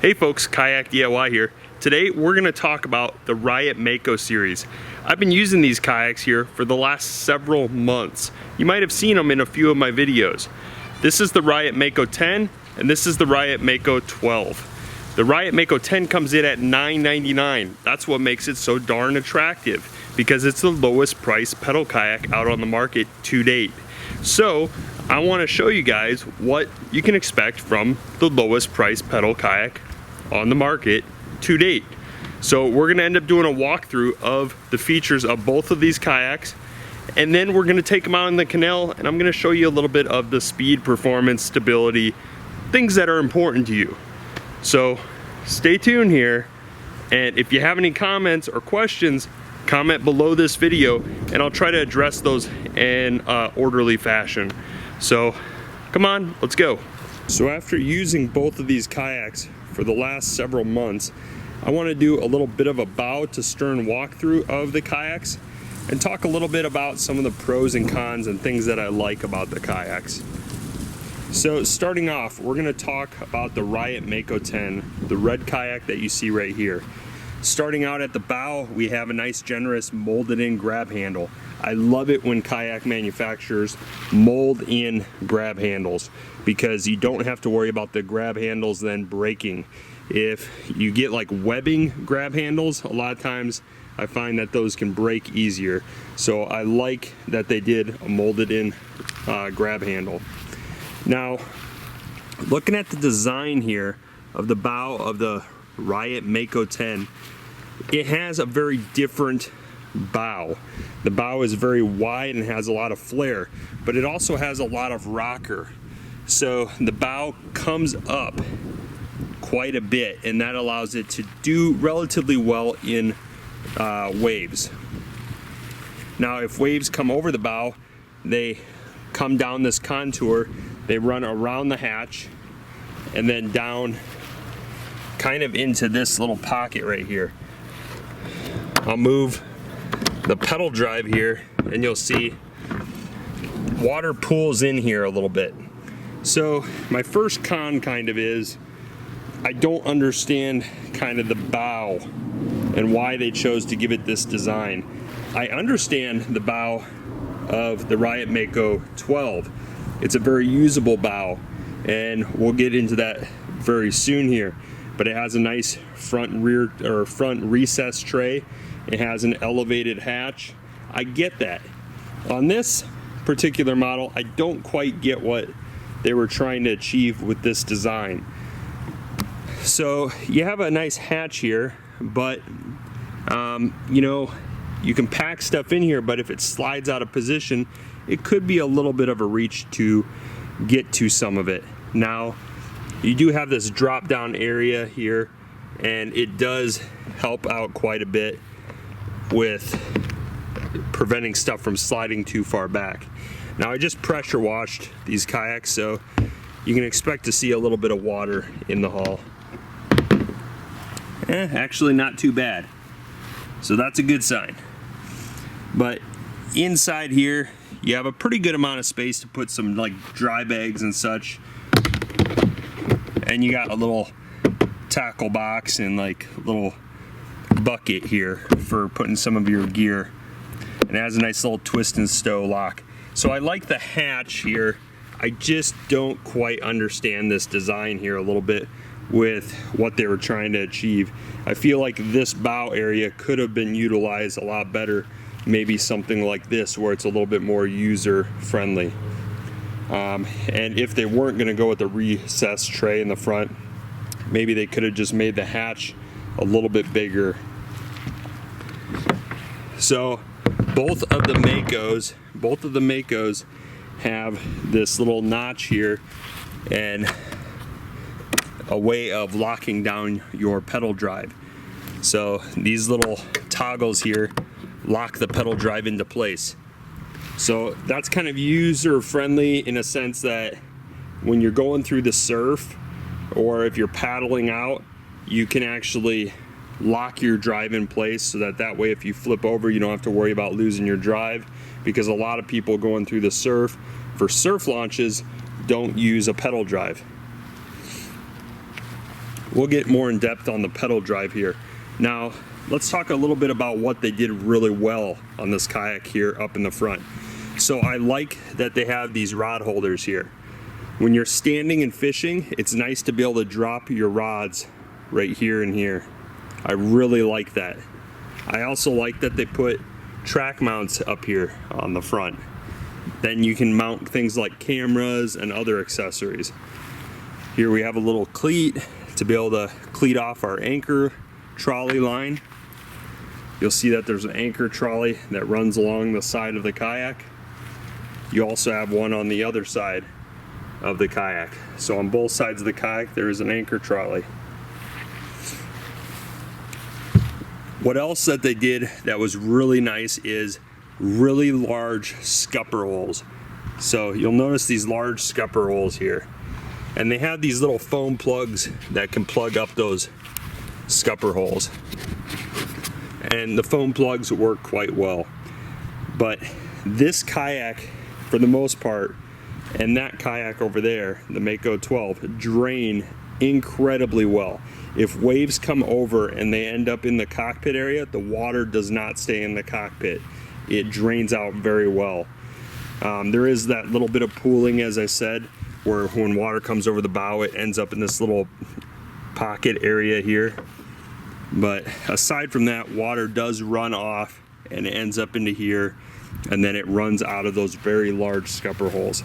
Hey folks, Kayak DIY here. Today we're going to talk about the Riot Mako series. I've been using these kayaks here for the last several months. You might have seen them in a few of my videos. This is the Riot Mako 10 and this is the Riot Mako 12. The Riot Mako 10 comes in at $9.99. That's what makes it so darn attractive, because it's the lowest price pedal kayak out on the market to date. So I want to show you guys what you can expect from the lowest price pedal kayak on the market to date. So we're going to end up doing a walkthrough of the features of both of these kayaks, and then we're going to take them out in the canal and I'm going to show you a little bit of the speed, performance, stability, things that are important to you. So stay tuned here, and if you have any comments or questions, comment below this video and I'll try to address those in orderly fashion. So come on, let's go. So after using both of these kayaks for the last several months, I want to do a little bit of a bow to stern walkthrough of the kayaks and talk a little bit about some of the pros and cons and things that I like about the kayaks. So starting off, we're going to talk about the Riot Mako 10, the red kayak that you see right here. Starting out at the bow, we have a nice generous molded in grab handle. I love it when kayak manufacturers mold in grab handles, because you don't have to worry about the grab handles then breaking. If you get like webbing grab handles, a lot of times I find that those can break easier. So I like that they did a molded in grab handle. Now, looking at the design here of the bow of the Riot Mako 10, it has a very different bow. The bow is very wide and has a lot of flare, but it also has a lot of rocker. So the bow comes up quite a bit, and that allows it to do relatively well in waves. Now, if waves come over the bow, they come down this contour, they run around the hatch and then down kind of into this little pocket right here. I'll move the pedal drive here and you'll see water pools in here a little bit. So my first con kind of is I don't understand kind of the bow and why they chose to give it this design. I understand the bow of the Riot Mako 12. It's a very usable bow, and we'll get into that very soon here. But it has a nice front and rear or front recess tray. It has an elevated hatch. I get that. On this particular model, I don't quite get what they were trying to achieve with this design. So you have a nice hatch here, but you know, you can pack stuff in here, but if it slides out of position, it could be a little bit of a reach to get to some of it. Now, you do have this drop down area here, and it does help out quite a bit with preventing stuff from sliding too far back. Now, I just pressure washed these kayaks, so you can expect to see a little bit of water in the hull. Actually not too bad. So that's a good sign. But inside here, you have a pretty good amount of space to put some like dry bags and such. And you got a little tackle box and like a little bucket here for putting some of your gear. And it has a nice little twist and stow lock. So I like the hatch here. I just don't quite understand this design here a little bit with what they were trying to achieve. I feel like this bow area could have been utilized a lot better. Maybe something like this where it's a little bit more user friendly. And if they weren't going to go with the recessed tray in the front, maybe they could have just made the hatch a little bit bigger. So both of the Makos have this little notch here and a way of locking down your pedal drive. So these little toggles here lock the pedal drive into place. So that's kind of user friendly in a sense that when you're going through the surf or if you're paddling out, you can actually lock your drive in place so that way if you flip over, you don't have to worry about losing your drive, because a lot of people going through the surf for surf launches don't use a pedal drive. we'll get more in depth on the pedal drive here. Now, let's talk a little bit about what they did really well on this kayak here up in the front. So I like that they have these rod holders here. When you're standing and fishing, it's nice to be able to drop your rods right here and here. I really like that. I also like that they put track mounts up here on the front. Then you can mount things like cameras and other accessories. Here we have a little cleat to be able to cleat off our anchor trolley line. You'll see that there's an anchor trolley that runs along the side of the kayak. You also have one on the other side of the kayak. So on both sides of the kayak there is an anchor trolley. What else that they did that was really nice is really large scupper holes. So you'll notice these large scupper holes here. And they have these little foam plugs that can plug up those scupper holes. And the foam plugs work quite well. But this kayak, for the most part, and that kayak over there, the Mako 12, drain incredibly well. If waves come over and they end up in the cockpit area, the water does not stay in the cockpit. It drains out very well. There is that little bit of pooling, as I said, where when water comes over the bow, it ends up in this little pocket area here. But aside from that, water does run off and it ends up into here, and then it runs out of those very large scupper holes.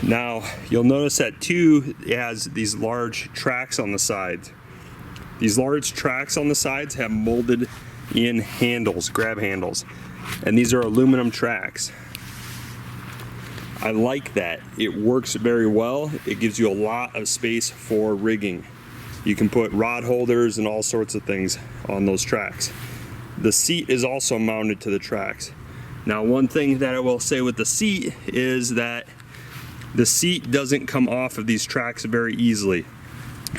Now, you'll notice that too, it has these large tracks on the sides. These large tracks on the sides have molded in handles, grab handles, and these are aluminum tracks. I like that. It works very well. It gives you a lot of space for rigging. You can put rod holders and all sorts of things on those tracks. The seat is also mounted to the tracks. Now, one thing that I will say with the seat is that the seat doesn't come off of these tracks very easily.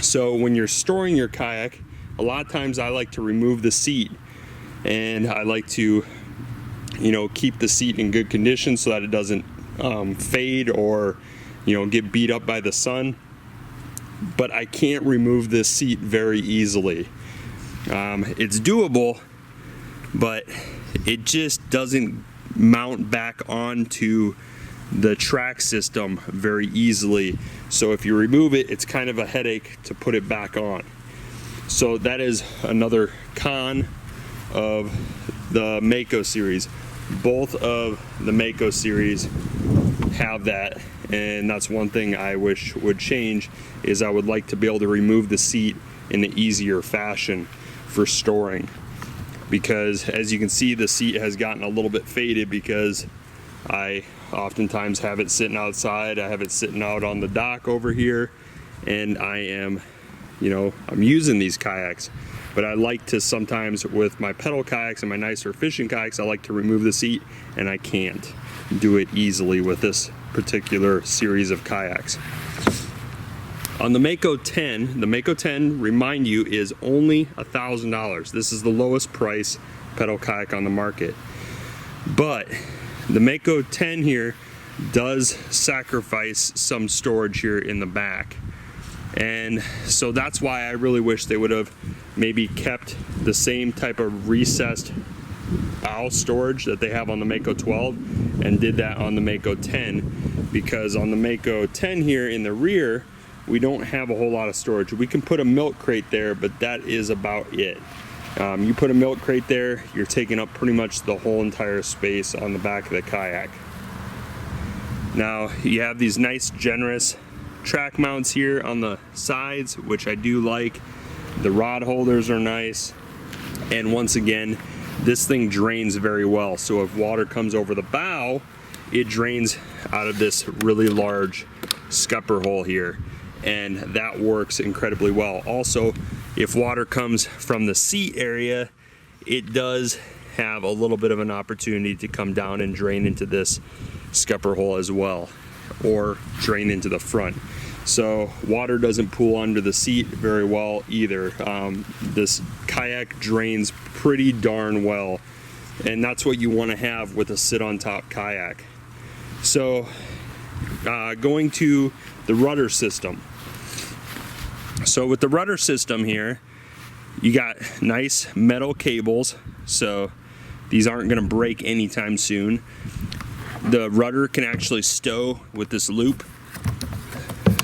So when you're storing your kayak, a lot of times I like to remove the seat, and I like to, keep the seat in good condition so that it doesn't fade or, get beat up by the sun. But I can't remove this seat very easily. It's doable, but it just doesn't mount back onto the track system very easily. So if you remove it, it's kind of a headache to put it back on. So that is another con of the Mako series. Both of the Mako series have that, and that's one thing I wish would change, is I would like to be able to remove the seat in an easier fashion for storing. Because as you can see, the seat has gotten a little bit faded because I oftentimes have it sitting outside. I have it sitting out on the dock over here, and I am, I'm using these kayaks. But I like to sometimes, with my pedal kayaks and my nicer fishing kayaks, I like to remove the seat, and I can't do it easily with this particular series of kayaks. On the Mako 10, remind you, is only $1,000. This is the lowest price pedal kayak on the market. But the Mako 10 here does sacrifice some storage here in the back. And so that's why I really wish they would have maybe kept the same type of recessed bow storage that they have on the Mako 12 and did that on the Mako 10, because on the Mako 10 here in the rear, we don't have a whole lot of storage. We can put a milk crate there, but that is about it. You put a milk crate there, you're taking up pretty much the whole entire space on the back of the kayak. Now, you have these nice, generous track mounts here on the sides, which I do like. The rod holders are nice. And once again, this thing drains very well. So if water comes over the bow, it drains out of this really large scupper hole here. And that works incredibly well. Also, if water comes from the seat area, it does have a little bit of an opportunity to come down and drain into this scupper hole as well, or drain into the front. So water doesn't pool under the seat very well either. This kayak drains pretty darn well, and that's what you want to have with a sit-on-top kayak. So going to the rudder system. So with the rudder system here, you got nice metal cables, so these aren't going to break anytime soon. The rudder can actually stow with this loop,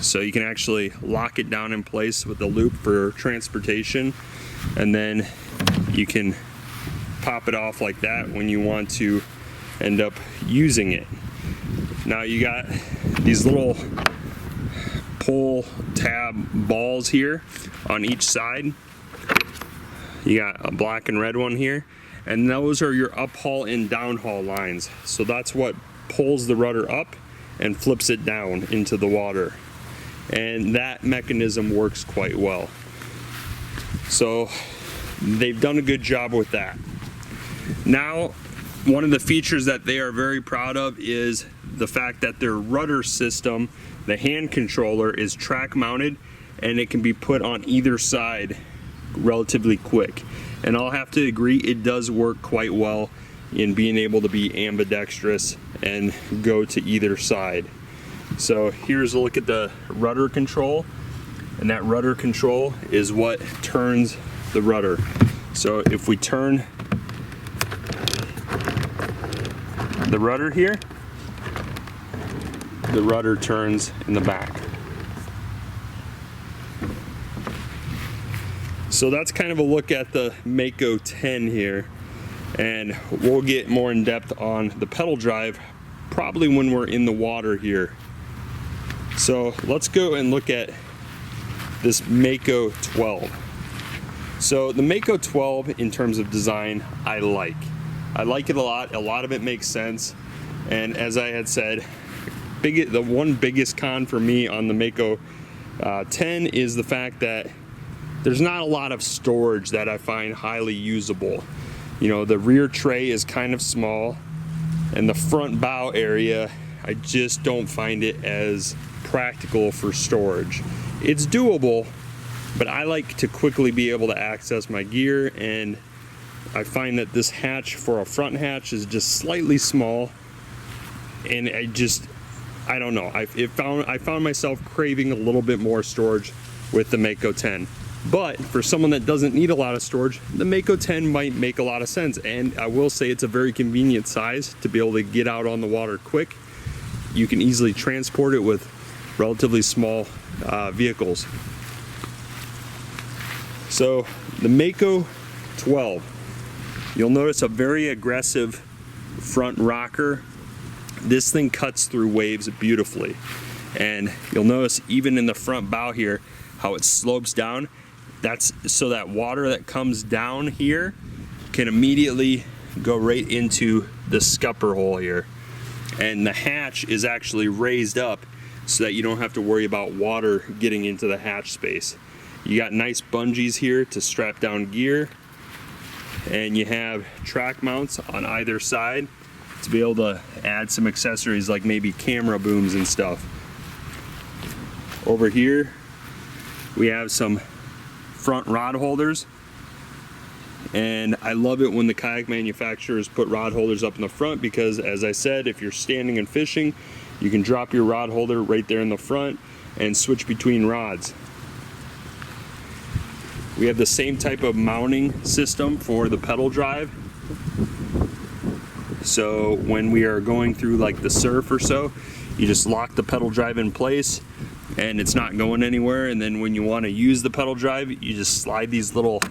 so you can actually lock it down in place with the loop for transportation, and then you can pop it off like that when you want to end up using it. Now you got these little pull tab balls here on each side. You got a black and red one here, and those are your uphaul and downhaul lines. So that's what pulls the rudder up and flips it down into the water. And that mechanism works quite well. So they've done a good job with that. Now, one of the features that they are very proud of is the fact that their rudder system, the hand controller, is track mounted, and it can be put on either side relatively quick. And I'll have to agree, it does work quite well in being able to be ambidextrous and go to either side. So here's a look at the rudder control, and that rudder control is what turns the rudder. So if we turn the rudder here, the rudder turns in the back. So that's kind of a look at the Mako 10 here, and we'll get more in depth on the pedal drive probably when we're in the water here. So let's go and look at this Mako 12. So the Mako 12, in terms of design, I like it a lot. A lot of it makes sense, and as I had said, the one biggest con for me on the Mako 10 is the fact that there's not a lot of storage that I find highly usable. You know, the rear tray is kind of small, and the front bow area, I just don't find it as practical for storage. It's doable, but I like to quickly be able to access my gear, and I find that this hatch for a front hatch is just slightly small, and I don't know. I found myself craving a little bit more storage with the Mako 10. But for someone that doesn't need a lot of storage, the Mako 10 might make a lot of sense. And I will say it's a very convenient size to be able to get out on the water quick. You can easily transport it with relatively small vehicles. So the Mako 12, you'll notice a very aggressive front rocker. This thing cuts through waves beautifully. And you'll notice even in the front bow here, how it slopes down. That's so that water that comes down here can immediately go right into the scupper hole here. And the hatch is actually raised up so that you don't have to worry about water getting into the hatch space. You got nice bungees here to strap down gear, and you have track mounts on either side to be able to add some accessories like maybe camera booms and stuff. Over here we have some front rod holders, and I love it when the kayak manufacturers put rod holders up in the front, because as I said, if you're standing and fishing, you can drop your rod holder right there in the front and switch between rods. We have the same type of mounting system for the pedal drive. So when we are going through like the surf or so, you just lock the pedal drive in place and it's not going anywhere. And then when you want to use the pedal drive, you just slide these little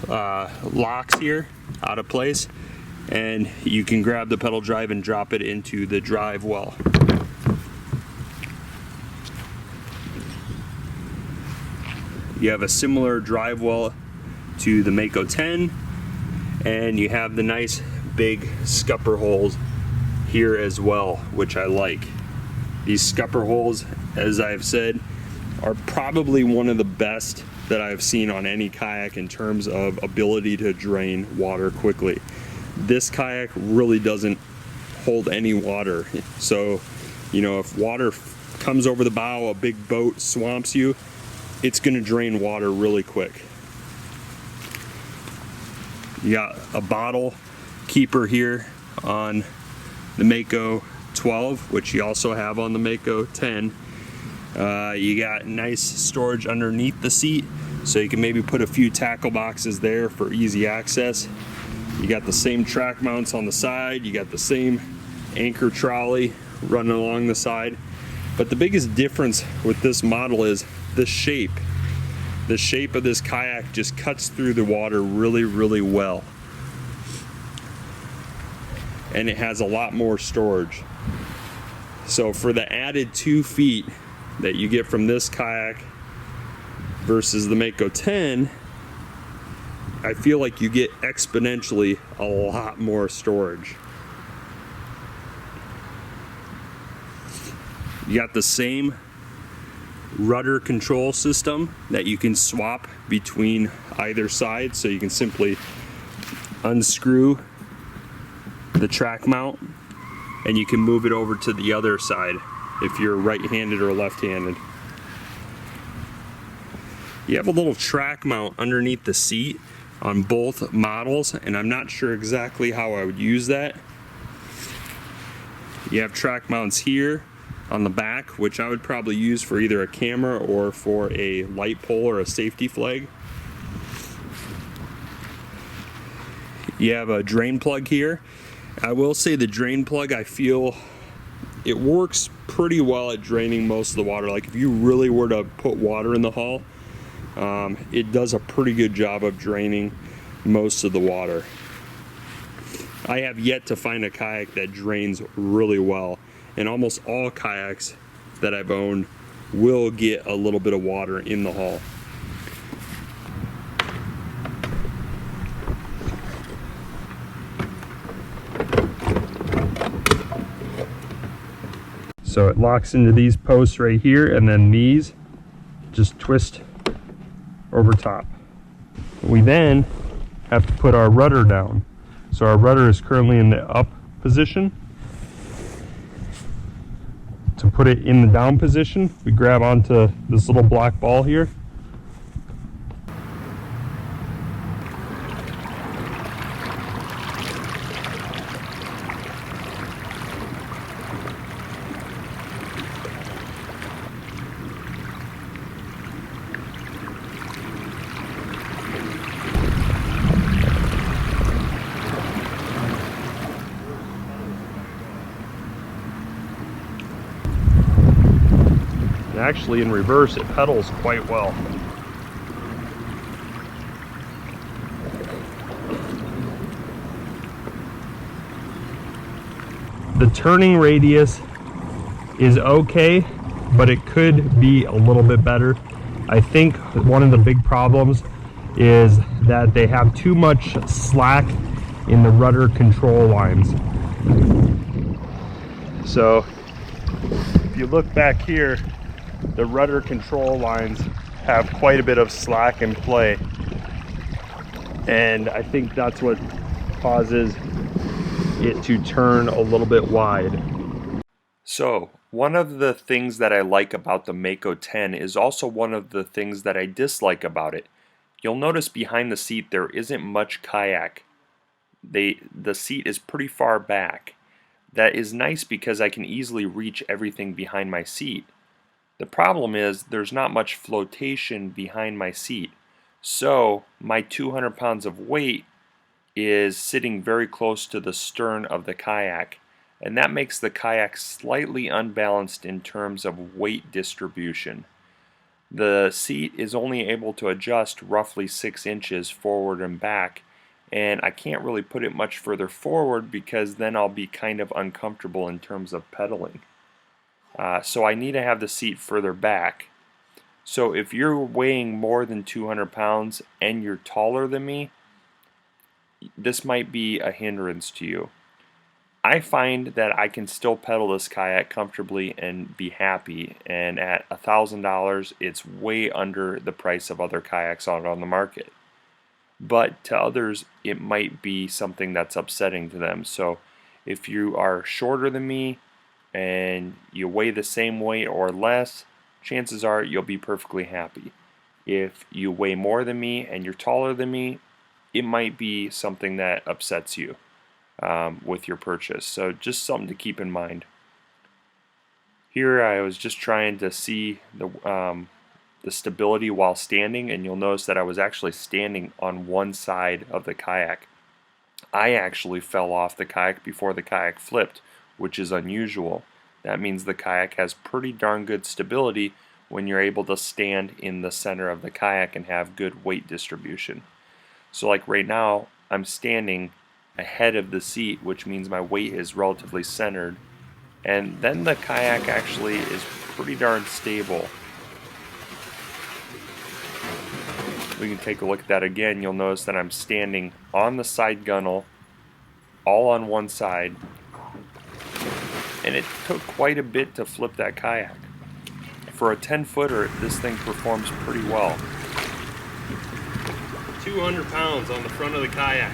locks here out of place, and you can grab the pedal drive and drop it into the drive well. You have a similar drive well to the Mako 10, and you have the nice big scupper holes here as well, which I like. These scupper holes, as I've said, are probably one of the best that I've seen on any kayak in terms of ability to drain water quickly. This kayak really doesn't hold any water, so you know, if water comes over the bow, a big boat swamps you, it's going to drain water really quick. You got a bottle keeper here on the Mako 12, which you also have on the Mako 10. You got nice storage underneath the seat, so you can maybe put a few tackle boxes there for easy access. You got the same track mounts on the side, you got the same anchor trolley running along the side. But the biggest difference with this model is the shape. The shape of this kayak just cuts through the water really, really well. And it has a lot more storage. So for the added 2 feet that you get from this kayak versus the Mako 10, I feel like you get exponentially a lot more storage. You got the same rudder control system that you can swap between either side, so you can simply unscrew the track mount and you can move it over to the other side if you're right-handed or left-handed. You have a little track mount underneath the seat on both models, and I'm not sure exactly how I would use that. You have track mounts here on the back, which I would probably use for either a camera or for a light pole or a safety flag. You have a drain plug here. I will say the drain plug, I feel it works pretty well at draining most of the water. Like if you really were to put water in the hull, it does a pretty good job of draining most of the water. I have yet to find a kayak that drains really well, and almost all kayaks that I've owned will get a little bit of water in the hull. So it locks into these posts right here, and then these just twist over top. We then have to put our rudder down. So our rudder is currently in the up position. To put it in the down position, we grab onto this little black ball here. Actually, in reverse, it pedals quite well. The turning radius is okay, but it could be a little bit better. I think one of the big problems is that they have too much slack in the rudder control lines. So if you look back here, the rudder control lines have quite a bit of slack in play, and I think that's what causes it to turn a little bit wide. So one of the things that I like about the Mako 10 is also one of the things that I dislike about it. You'll notice behind the seat there isn't much kayak. The seat is pretty far back. That is nice because I can easily reach everything behind my seat. The problem is there's not much flotation behind my seat, so my 200 pounds of weight is sitting very close to the stern of the kayak, and that makes the kayak slightly unbalanced in terms of weight distribution. The seat is only able to adjust roughly 6 inches forward and back, and I can't really put it much further forward because then I'll be kind of uncomfortable in terms of pedaling. So I need to have the seat further back. So if you're weighing more than 200 pounds and you're taller than me, this might be a hindrance to you. I find that I can still pedal this kayak comfortably and be happy, and at $1,000 it's way under the price of other kayaks out on the market. But to others it might be something that's upsetting to them. So if you are shorter than me and you weigh the same weight or less, chances are you'll be perfectly happy. If you weigh more than me and you're taller than me, it might be something that upsets you with your purchase. So just something to keep in mind. Here I was just trying to see the stability while standing, and you'll notice that I was actually standing on one side of the kayak. I actually fell off the kayak before the kayak flipped, which is unusual. That means the kayak has pretty darn good stability when you're able to stand in the center of the kayak and have good weight distribution. So like right now, I'm standing ahead of the seat, which means my weight is relatively centered, and then the kayak actually is pretty darn stable. We can take a look at that again. You'll notice that I'm standing on the side gunnel, all on one side, and it took quite a bit to flip that kayak. For a 10-footer, this thing performs pretty well. 200 pounds on the front of the kayak.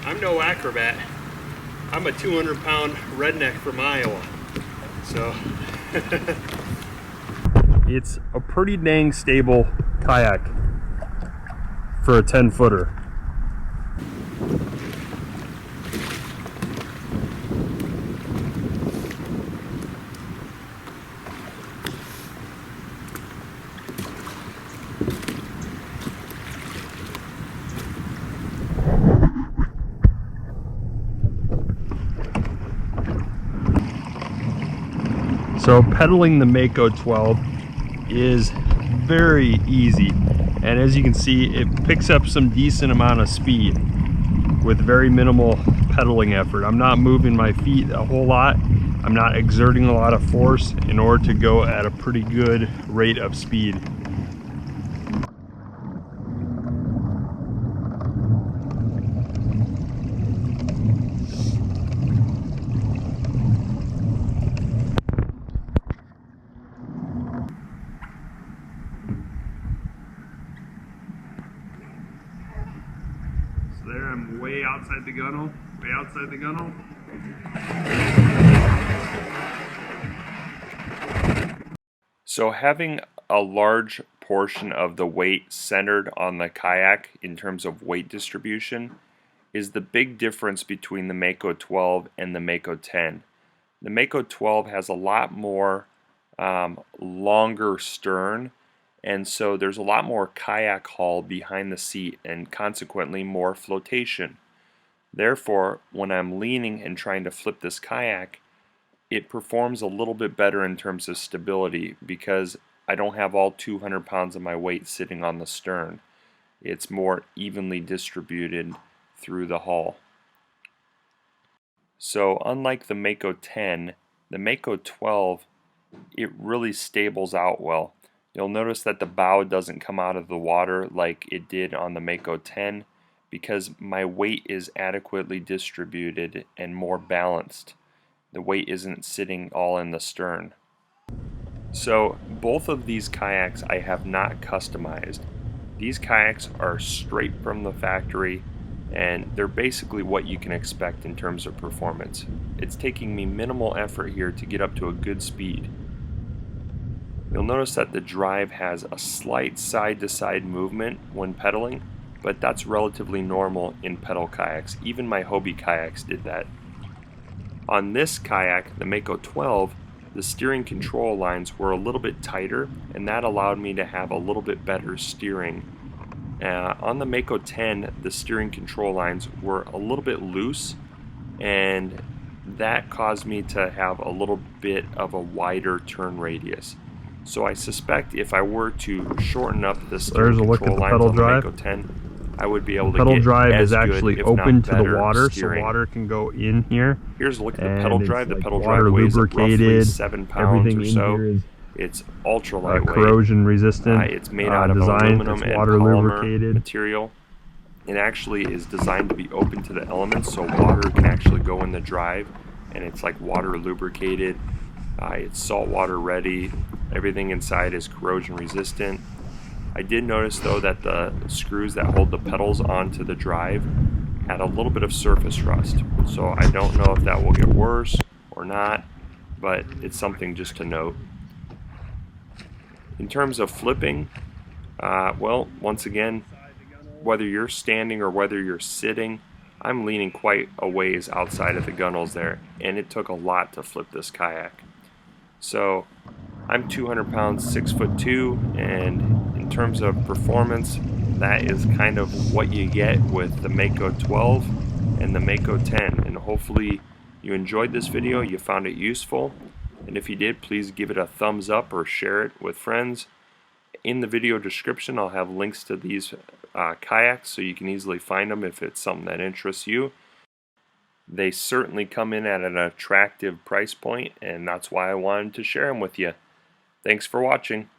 I'm no acrobat. I'm a 200-pound redneck from Iowa. So it's a pretty dang stable kayak for a 10-footer. So pedaling the Mako 12 is very easy, and as you can see, it picks up some decent amount of speed with very minimal pedaling effort. I'm not moving my feet a whole lot. I'm not exerting a lot of force in order to go at a pretty good rate of speed. So there I'm way outside the gunnel, way outside the gunnel. So having a large portion of the weight centered on the kayak in terms of weight distribution is the big difference between the Mako 12 and the Mako 10. The Mako 12 has a lot more longer stern, and so there's a lot more kayak haul behind the seat and consequently more flotation. Therefore, when I'm leaning and trying to flip this kayak, it performs a little bit better in terms of stability because I don't have all 200 pounds of my weight sitting on the stern. It's more evenly distributed through the hull. So unlike the Mako 10, the Mako 12, it really stables out well. You'll notice that the bow doesn't come out of the water like it did on the Mako 10 because my weight is adequately distributed and more balanced. The weight isn't sitting all in the stern. So both of these kayaks I have not customized. These kayaks are straight from the factory, and they're basically what you can expect in terms of performance. It's taking me minimal effort here to get up to a good speed. You'll notice that the drive has a slight side-to-side movement when pedaling, but that's relatively normal in pedal kayaks. Even my Hobie kayaks did that. On this kayak, the Mako 12, the steering control lines were a little bit tighter, and that allowed me to have a little bit better steering. On the Mako 10, the steering control lines were a little bit loose, and that caused me to have a little bit of a wider turn radius. So I suspect if I were to shorten up the steering control lines on the Mako 10, I would be able to get as good, if not better, steering. Pedal drive is actually open to the water, so water can go in here. Here's a look at the pedal drive. The pedal drive weighs roughly 7 pounds or so. It's ultra lightweight, corrosion resistant. It's made out of aluminum and polymer material. It actually is designed to be open to the elements, so water can actually go in the drive, and it's like water lubricated. It's saltwater ready. Everything inside is corrosion resistant. I did notice though that the screws that hold the pedals onto the drive had a little bit of surface rust. So I don't know if that will get worse or not, but it's something just to note. In terms of flipping, well, once again, whether you're standing or whether you're sitting, I'm leaning quite a ways outside of the gunnels there, and it took a lot to flip this kayak. So I'm 200 pounds, 6'2", and in terms of performance, that is kind of what you get with the Mako 12 and the Mako 10. And hopefully you enjoyed this video, you found it useful, and if you did, please give it a thumbs up or share it with friends. In the video description, I'll have links to these kayaks so you can easily find them if it's something that interests you. They certainly come in at an attractive price point, and that's why I wanted to share them with you. Thanks for watching.